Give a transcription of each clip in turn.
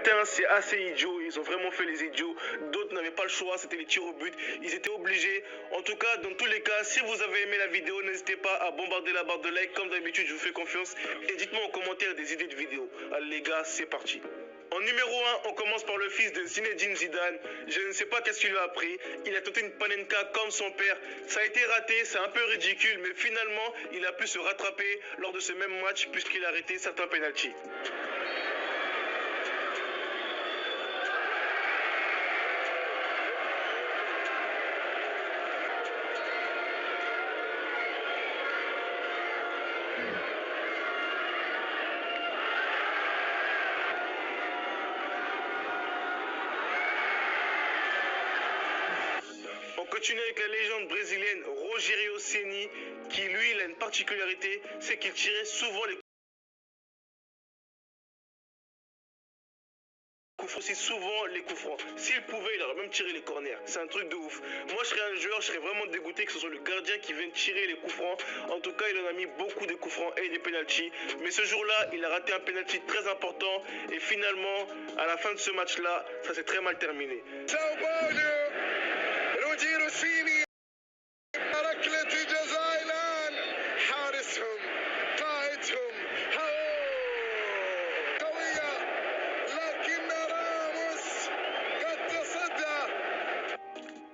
Certains, c'est assez idiot, ils ont vraiment fait les idiots. D'autres n'avaient pas le choix, c'était les tirs au but. Ils étaient obligés. En tout cas, dans tous les cas, si vous avez aimé la vidéo, n'hésitez pas à bombarder la barre de like. Comme d'habitude, je vous fais confiance. Et dites-moi en commentaire des idées de vidéos. Allez les gars, c'est parti. En numéro 1, on commence par le fils de Zinedine Zidane. Je ne sais pas qu'est-ce qu'il lui a appris. Il a tenté une panenka comme son père. Ça a été raté, c'est un peu ridicule, mais finalement, il a pu se rattraper lors de ce même match puisqu'il a arrêté certains pénaltys. On continue avec la légende brésilienne Rogério Ceni, qui lui, il a une particularité, c'est qu'il tirait souvent les coups francs, aussi souvent les coups francs. S'il pouvait, il aurait même tiré les corners. C'est un truc de ouf. Moi, je serais un joueur, je serais vraiment dégoûté que ce soit le gardien qui vienne tirer les coups francs. En tout cas, il en a mis beaucoup de coups francs et des pénaltys. Mais ce jour-là, il a raté un pénalty très important. Et finalement, à la fin de ce match-là, ça s'est très mal terminé.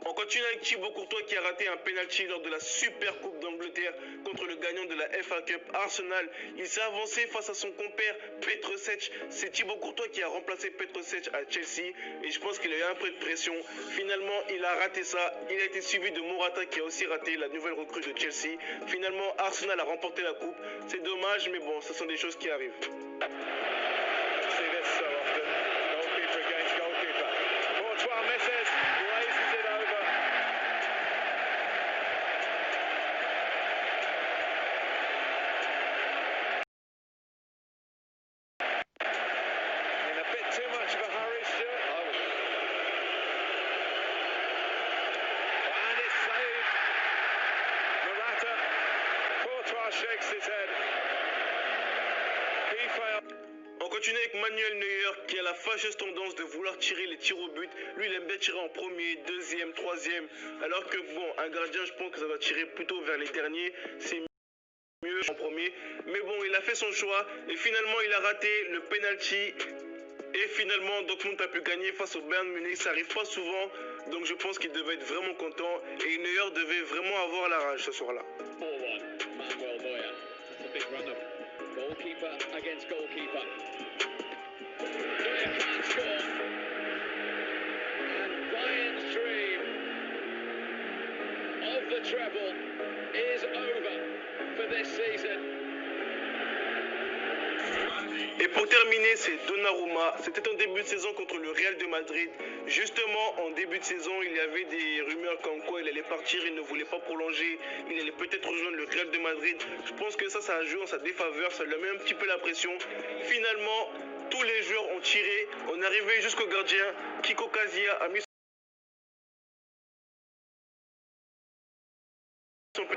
On continue avec Thibaut Courtois qui a raté un penalty lors de la Super Coupe d'Angleterre contre le gagnant de la FA Cup Arsenal. Il s'est avancé face à son compère Petr Cech. C'est Thibaut Courtois qui a remplacé Petr Cech à Chelsea et je pense qu'il a eu un peu de pression. Finalement, il a raté ça. Il a été suivi de Morata qui a aussi raté, la nouvelle recrue de Chelsea. Finalement, Arsenal a remporté la coupe. C'est dommage, mais bon, ce sont des choses qui arrivent. On continue avec Manuel Neuer qui a la fâcheuse tendance de vouloir tirer les tirs au but. Lui, il aime bien tirer en premier, deuxième, troisième. Alors que bon, un gardien, je pense que ça va tirer plutôt vers les derniers. C'est mieux en premier. Mais bon, il a fait son choix et finalement, il a raté le penalty. Et finalement, Dortmund a pu gagner face au Bayern Munich. Ça arrive pas souvent, donc je pense qu'il devait être vraiment content. Et Neuer devait vraiment avoir la rage ce soir-là. Manuel Neuer. That's a big run-up. Goalkeeper against goalkeeper. Neuer can't score. And Bayern's dream of the treble is over for this season. Et pour terminer, c'est Donnarumma. C'était en début de saison contre le Real de Madrid. Justement, en début de saison, il y avait des rumeurs comme quoi il allait partir, il ne voulait pas prolonger, il allait peut-être rejoindre le Real de Madrid. Je pense que ça a joué en sa défaveur, ça lui a mis un petit peu la pression. Finalement, tous les joueurs ont tiré. On est arrivé jusqu'au gardien. Kiko Casilla a mis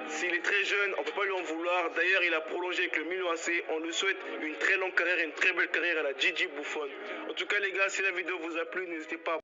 S'il est très jeune, on ne peut pas lui en vouloir. D'ailleurs, il a prolongé avec le Milan AC. On lui souhaite une très longue carrière et une très belle carrière à la Gigi Buffon. En tout cas, les gars, si la vidéo vous a plu, n'hésitez pas à